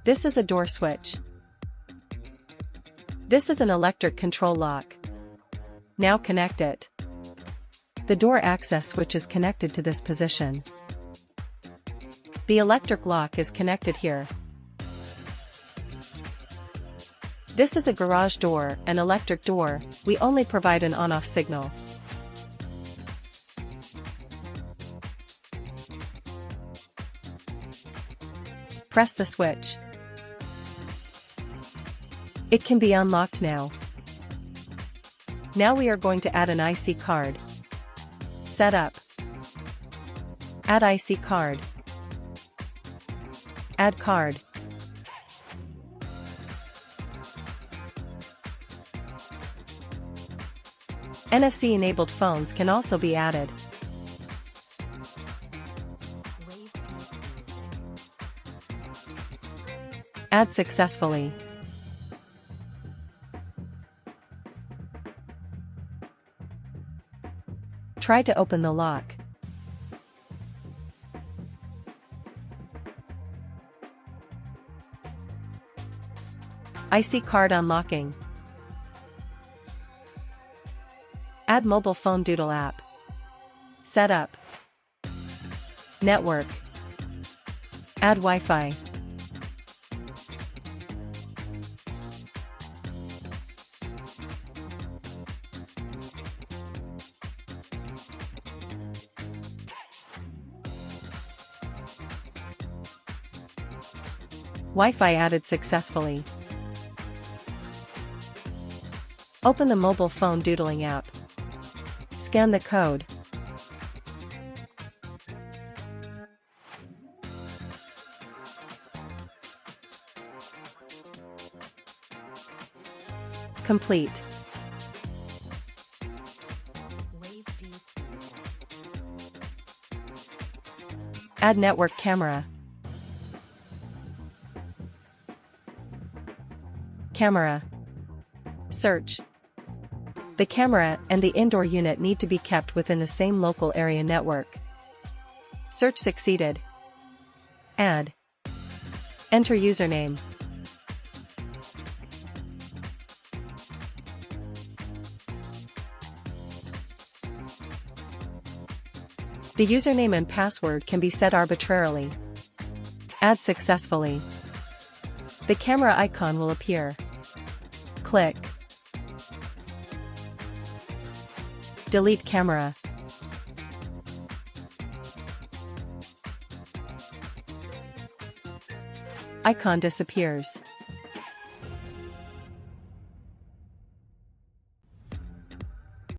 This is a door switch. This is an electric control lock. Now connect it. The door access switch is connected to this position. The electric lock is connected here. This is a garage door, an electric door. We only provide an on-off signal. Press the switch. It can be unlocked now. Now we are going to add an IC card. Setup. Add IC card. Add card. NFC-enabled phones can also be added. Add successfully. Try to open the lock. IC card unlocking. Add mobile phone Doodle app. Setup. Network. Add Wi-Fi. Wi-Fi added successfully. Open the mobile phone doodling app. Scan the code. Complete. Add network camera. Camera. Search. The camera and the indoor unit need to be kept within the same local area network. Search succeeded. Add. Enter username. The username and password can be set arbitrarily. Add successfully. The camera icon will appear. Click. Delete camera. Icon disappears.